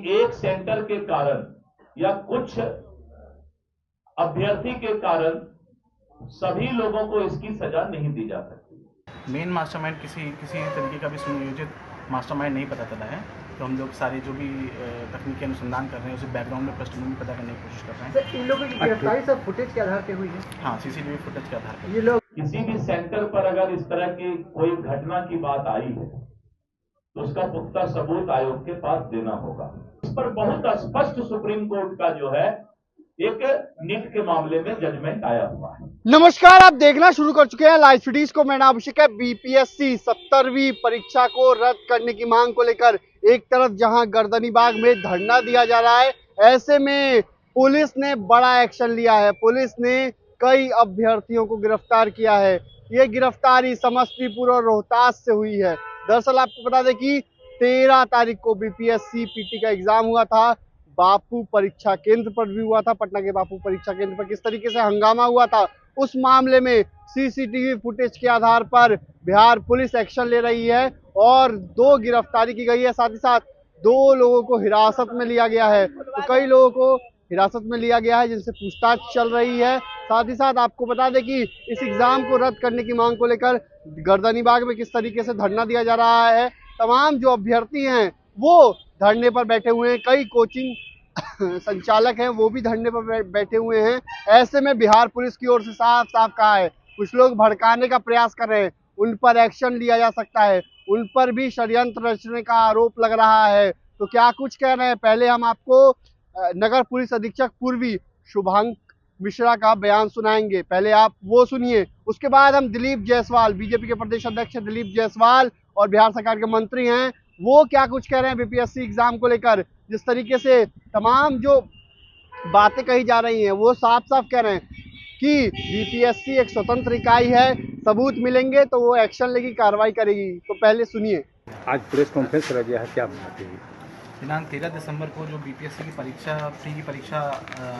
एक सेंटर के कारण या कुछ अभ्यर्थी के कारण सभी लोगों को इसकी सजा नहीं दी जा सकती। मेन मास्टरमाइंड किसी तरीके का भी सुनियोजित मास्टरमाइंड नहीं पता चला है, तो हम लोग सारे जो भी तकनीकी अनुसंधान कर रहे हैं उसे बैकग्राउंड में पृष्ठभूमि पता करने की कोशिश कर रहे हैं। सर, इन लोगों की गिरफ्तारी सब फुटेज के आधार पर हुई है? हाँ, सीसीटीवी फुटेज के आधार पर। ये लोग किसी भी सेंटर पर अगर इस तरह की कोई घटना की बात आई है तो उसका पुख्ता सबूत आयोग के पास देना होगा। इस पर बहुत स्पष्ट सुप्रीम कोर्ट का जो है एक नीट के मामले में जजमेंट आया हुआ है। नमस्कार, आप देखना शुरू कर चुके हैं लाइव स्टडीज को। मैं नाम अभिषेक है। बीपीएससी 70वीं परीक्षा को रद्द करने की मांग को लेकर एक तरफ जहां गर्दनीबाग में धरना दिया जा रहा है, ऐसे में पुलिस ने बड़ा एक्शन लिया है। पुलिस ने कई अभ्यर्थियों को गिरफ्तार किया है। ये गिरफ्तारी समस्तीपुर और रोहतास से हुई है। दरअसल आपको बता दें कि 13 तारीख को बीपीएससी पीटी का एग्जाम हुआ था। बापू परीक्षा केंद्र पर भी हुआ था। पटना के बापू परीक्षा केंद्र पर किस तरीके से हंगामा हुआ था, उस मामले में सीसीटीवी फुटेज के आधार पर बिहार पुलिस एक्शन ले रही है और 2 गिरफ्तारी की गई है। साथ ही साथ 2 लोगों को हिरासत में लिया गया है। तो कई लोगों को हिरासत में लिया गया है जिनसे पूछताछ चल रही है। साथ ही साथ आपको बता दें कि इस एग्जाम को रद्द करने की मांग को लेकर गर्दनीबाग में किस तरीके से धरना दिया जा रहा है। तमाम जो अभ्यर्थी हैं वो धरने पर बैठे हुए हैं। कई कोचिंग संचालक हैं वो भी धरने पर बैठे हुए हैं। ऐसे में बिहार पुलिस की ओर से साफ साफ कहा है, कुछ लोग भड़काने का प्रयास कर रहे हैं, उन पर एक्शन लिया जा सकता है। उन पर भी षड्यंत्र रचने का आरोप लग रहा है। तो क्या कुछ कह रहे हैं, पहले हम आपको नगर पुलिस अधीक्षक पूर्वी शुभांक मिश्रा का बयान सुनाएंगे। पहले आप वो सुनिए, उसके बाद हम दिलीप जायसवाल, बीजेपी के प्रदेश अध्यक्ष दिलीप जायसवाल और बिहार सरकार के मंत्री हैं, वो क्या कुछ कह रहे हैं बीपीएससी एग्जाम को लेकर। जिस तरीके से तमाम जो बातें कही जा रही हैं वो साफ साफ कह रहे हैं कि बीपीएससी एक स्वतंत्र इकाई है, सबूत मिलेंगे तो वो एक्शन लेगी, कार्रवाई करेगी। तो पहले सुनिए। आज प्रेस कॉन्फ्रेंस कर दिया है, क्या बताते हैं? दिनांक 13 दिसंबर को जो बीपीएससी की परीक्षा प्री की परीक्षा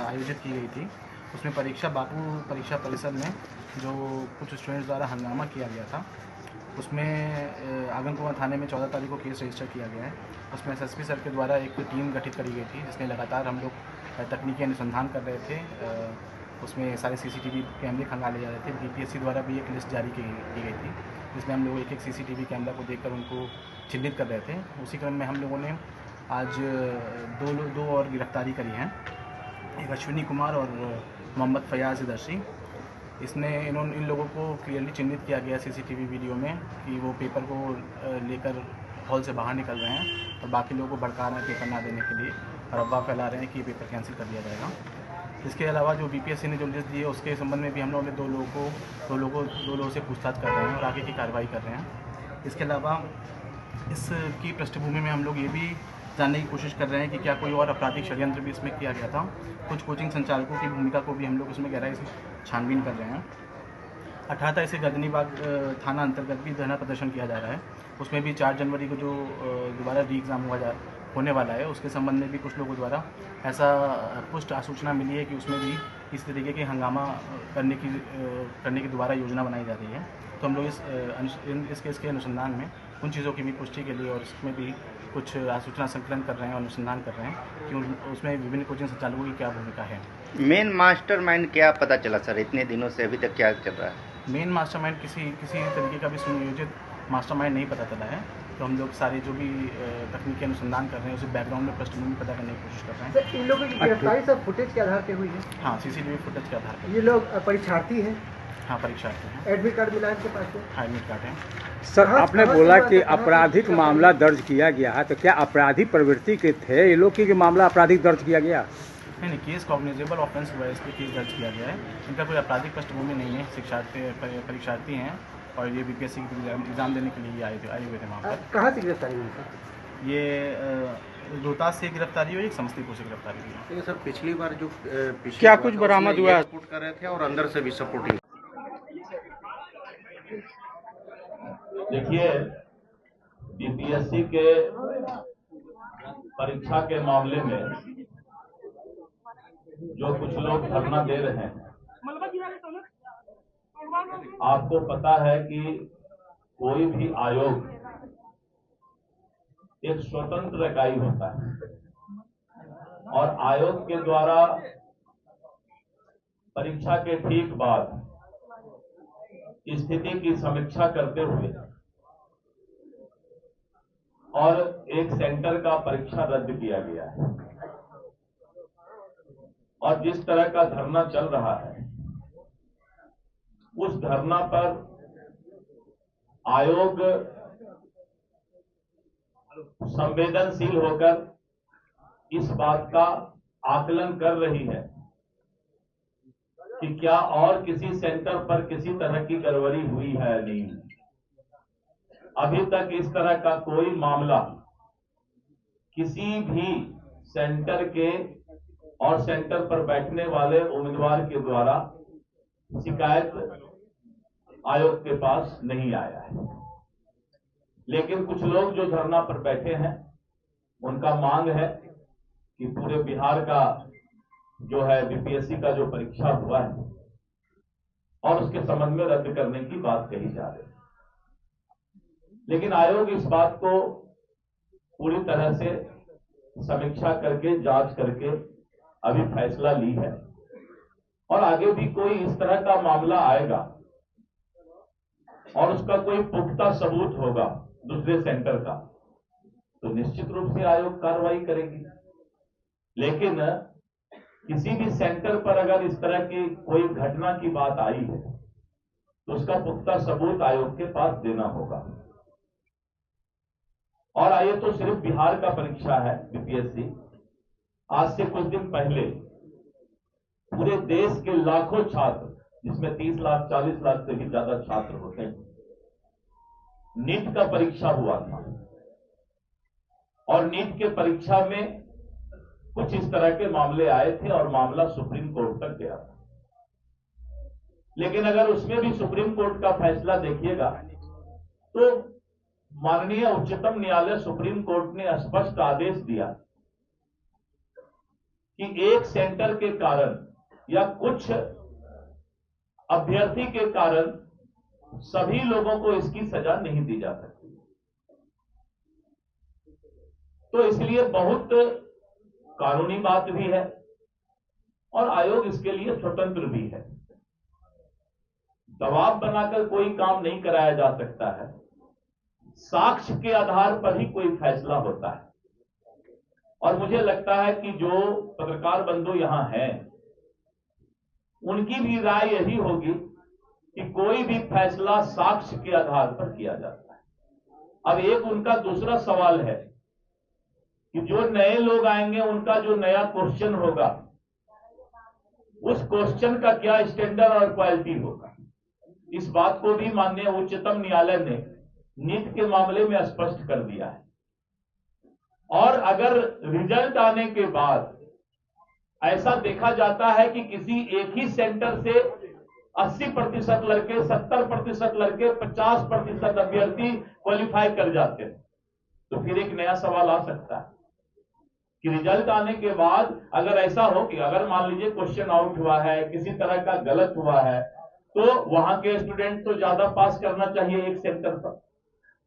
आयोजित की गई थी, उसमें परीक्षा बापू परीक्षा परिसर में जो कुछ स्टूडेंट्स द्वारा हंगामा किया गया था, उसमें आगनकुआं थाने में 14 तारीख को केस रजिस्टर किया गया है। उसमें एसएसपी सर के द्वारा एक टीम गठित करी गई थी, जिसमें लगातार हम लोग तकनीकी अनुसंधान कर रहे थे। उसमें सारे सीसीटीवी कैमरे खंगाले जा रहे थे। बीपीएससी द्वारा भी एक लिस्ट जारी की गई थी, जिसमें हम लोग एक सीसीटीवी कैमरा को देखकर उनको चिन्हित कर रहे थे। उसी क्रम में हम लोगों ने आज दो और गिरफ्तारी करी हैं, एक अश्विनी कुमार और मोहम्मद फयाज दर्शी। इन लोगों को क्लियरली चिन्हित किया गया सीसीटीवी वीडियो में कि वो पेपर को लेकर हॉल से बाहर निकल रहे हैं और बाकी लोगों को भड़का रहे हैं पेपर ना देने के लिए, और अफवाह फैला रहे हैं कि पेपर कैंसिल कर दिया जाएगा। इसके अलावा जो बीपीएससी ने जो लिस्ट दी है उसके संबंध में भी हम लोगों ने दो लोगों से पूछताछ कर रहे हैं और आगे की कार्रवाई कर रहे हैं। इसके अलावा इसकी पृष्ठभूमि में हम लोग ये भी जानने की कोशिश कर रहे हैं कि क्या कोई और आपराधिक षड्यंत्र भी इसमें किया गया था। कुछ कोचिंग संचालकों की भूमिका को भी हम लोग उसमें गहराई से छानबीन कर रहे हैं। 18 तारीख से गर्दनीबाग थाना अंतर्गत भी धरना प्रदर्शन किया जा रहा है। उसमें भी 4 जनवरी को जो दोबारा री एग्ज़ाम होने वाला है, उसके संबंध में भी कुछ लोगों द्वारा ऐसा पुष्ट सूचना मिली है कि उसमें भी इस तरीके के हंगामा करने की दोबारा योजना बनाई जा रही है। तो हम लोग इस केस के अनुसंधान में उन चीज़ों की भी पुष्टि के लिए और इसमें भी कुछ सूचना संकलन कर रहे हैं और अनुसंधान कर रहे हैं कि उसमें विभिन्न कोचिंग संचालकों की क्या भूमिका है। मेन मास्टरमाइंड क्या पता चला सर, इतने दिनों से अभी तक क्या चल रहा है? मेन मास्टरमाइंड किसी तरीके का भी सुनियोजित मास्टरमाइंड नहीं पता चला है, तो हम लोग सारे जो भी तकनीकी अनुसंधान कर रहे हैं उसे बैकग्राउंड में पृष्ठभूमि पता करने की कोशिश कर रहे हैं। सर, इन लोगों की गिरफ्तारी सब फुटेज के आधार पर हुई है? हाँ, सीसीटीवी फुटेज के आधार पर। ये लोग परीक्षार्थी हैं? हाँ, परीक्षार्थी हैं। एडमिट कार्ड मिला इनके पास? हाँ, एडमिट कार्ड है। सर, आपने बोला कि आपराधिक मामला दर्ज किया गया है, तो क्या आपराधिक प्रवृत्ति के थे ये लोग की मामला आपराधिक दर्ज किया गया? नहीं, केस कॉग्निजेबल ऑफेंस हुआ है, इस पर केस दर्ज किया गया है। इनका कोई आपराधिक पृष्ठभूमि नहीं है, परीक्षार्थी हैं और ये बीपीएससी की एग्जाम देने के लिए आए हुए थे वहाँ पर। कहाँ से गिरफ्तारी हुई सर? ये रोहतास से गिरफ्तारी हुई, एक समस्तीपुर से गिरफ्तारी हुई है। सर, पिछली बार जो क्या कुछ बरामद हुआ? सपोर्ट कर रहे थे और अंदर से भी सपोर्टिंग। देखिए, बीपीएससी के परीक्षा के मामले में जो कुछ लोग धरना दे रहे हैं, आपको पता है कि कोई भी आयोग एक स्वतंत्र इकाई होता है और आयोग के द्वारा परीक्षा के ठीक बाद स्थिति की समीक्षा करते हुए और एक सेंटर का परीक्षा रद्द किया गया है। और जिस तरह का धरना चल रहा है, उस धरना पर आयोग संवेदनशील होकर इस बात का आकलन कर रही है कि क्या और किसी सेंटर पर किसी तरह की गड़बड़ी हुई है या नहीं। अभी तक इस तरह का कोई मामला किसी भी सेंटर के और सेंटर पर बैठने वाले उम्मीदवार के द्वारा शिकायत आयोग के पास नहीं आया है। लेकिन कुछ लोग जो धरना पर बैठे हैं, उनका मांग है कि पूरे बिहार का जो है बीपीएससी का जो परीक्षा हुआ है और उसके संबंध में रद्द करने की बात कही जा रही है। लेकिन आयोग इस बात को पूरी तरह से समीक्षा करके जांच करके अभी फैसला ली है और आगे भी कोई इस तरह का मामला आएगा और उसका कोई पुख्ता सबूत होगा दूसरे सेंटर का, तो निश्चित रूप से आयोग कार्रवाई करेगी। लेकिन किसी भी सेंटर पर अगर इस तरह की कोई घटना की बात आई है तो उसका पुख्ता सबूत आयोग के पास देना होगा। और ये तो सिर्फ बिहार का परीक्षा है बीपीएससी। आज से कुछ दिन पहले पूरे देश के लाखों छात्र, जिसमें 30 लाख 40 लाख से भी ज्यादा छात्र होते हैं, नीट का परीक्षा हुआ था और नीट के परीक्षा में कुछ इस तरह के मामले आए थे और मामला सुप्रीम कोर्ट तक गया था। लेकिन अगर उसमें भी सुप्रीम कोर्ट का फैसला देखिएगा तो माननीय उच्चतम न्यायालय सुप्रीम कोर्ट ने स्पष्ट आदेश दिया कि एक सेंटर के कारण या कुछ अभ्यर्थी के कारण सभी लोगों को इसकी सजा नहीं दी जा सकती। तो इसलिए बहुत कानूनी बात भी है और आयोग इसके लिए स्वतंत्र भी है। दबाव बनाकर कोई काम नहीं कराया जा सकता है, साक्ष्य के आधार पर ही कोई फैसला होता है। और मुझे लगता है कि जो पत्रकार बंधु यहां हैं, उनकी भी राय यही होगी कि कोई भी फैसला साक्ष्य के आधार पर किया जाता है। अब एक उनका दूसरा सवाल है कि जो नए लोग आएंगे उनका जो नया क्वेश्चन होगा, उस क्वेश्चन का क्या स्टैंडर्ड और क्वालिटी होगा। इस बात को भी माननीय उच्चतम न्यायालय ने नीट के मामले में स्पष्ट कर दिया है। और अगर रिजल्ट आने के बाद ऐसा देखा जाता है कि किसी एक ही सेंटर से 80% लड़के, 70% लड़के, 50% अभ्यर्थी क्वालिफाई कर जाते हैं, तो फिर एक नया सवाल आ सकता है कि रिजल्ट आने के बाद अगर ऐसा हो कि अगर मान लीजिए क्वेश्चन आउट हुआ है, किसी तरह का गलत हुआ है, तो वहां के स्टूडेंट तो ज्यादा पास करना चाहिए एक सेंटर पर।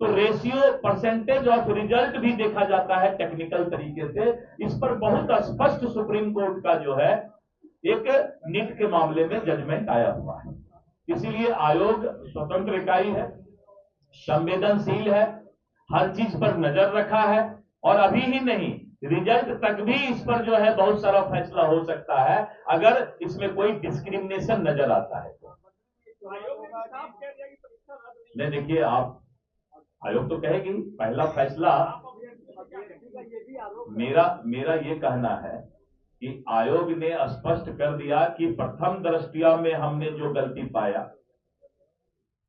तो रेशियो, परसेंटेज ऑफ रिजल्ट भी देखा जाता है टेक्निकल तरीके से। इस पर बहुत स्पष्ट सुप्रीम कोर्ट का जो है एक नीट के मामले में जजमेंट आया हुआ है। इसीलिए आयोग स्वतंत्र इकाई है, संवेदनशील है, हर चीज पर नजर रखा है और अभी ही नहीं, रिजल्ट तक भी इस पर जो है बहुत सारा फैसला हो सकता है अगर इसमें कोई डिस्क्रिमिनेशन नजर आता है तो। नहीं, देखिए, आप आयोग तो कहेगी पहला फैसला। मेरा ये कहना है कि आयोग ने स्पष्ट कर दिया कि प्रथम दृष्टया में हमने जो गलती पाया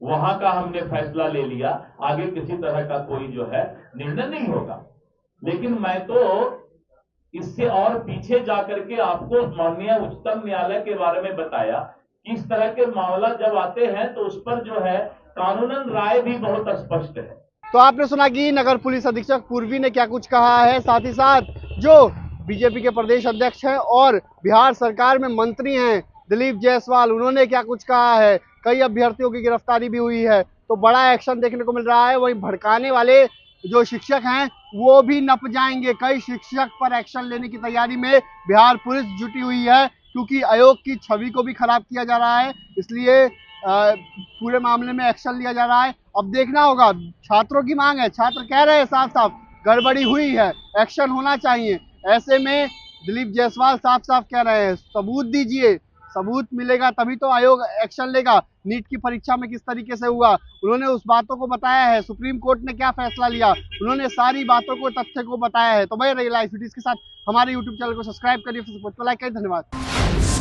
वहां का हमने फैसला ले लिया, आगे किसी तरह का कोई जो है निर्णय नहीं होगा। लेकिन मैं तो इससे और पीछे जाकर के आपको माननीय उच्चतम न्यायालय के बारे में बताया कि इस तरह के मामला जब आते हैं तो उस पर जो है कानूनन राय भी बहुत स्पष्ट है। तो आपने सुना कि नगर पुलिस अधीक्षक पूर्वी ने क्या कुछ कहा है, साथ ही साथ जो बीजेपी के प्रदेश अध्यक्ष हैं और बिहार सरकार में मंत्री हैं दिलीप जायसवाल, उन्होंने क्या कुछ कहा है। कई अभ्यर्थियों की गिरफ्तारी भी हुई है, तो बड़ा एक्शन देखने को मिल रहा है। वहीं भड़काने वाले जो शिक्षक हैं वो भी नप जाएंगे। कई शिक्षक पर एक्शन लेने की तैयारी में बिहार पुलिस जुटी हुई है, क्योंकि आयोग की छवि को भी खराब किया जा रहा है, इसलिए पूरे मामले में एक्शन लिया जा रहा है। अब देखना होगा, छात्रों की मांग है, छात्र कह रहे हैं साफ साफ गड़बड़ी हुई है, एक्शन होना चाहिए। ऐसे में दिलीप जायसवाल साफ साफ कह रहे हैं सबूत दीजिए, सबूत मिलेगा तभी तो आयोग एक्शन लेगा। नीट की परीक्षा में किस तरीके से हुआ, उन्होंने उस बातों को बताया है, सुप्रीम कोर्ट ने क्या फैसला लिया, उन्होंने सारी बातों को, तथ्य को बताया है। तो बने रहिए लाइव वीडियोस के साथ, हमारे यूट्यूब चैनल को सब्सक्राइब करिए, फेसबुक को लाइक करिए। धन्यवाद।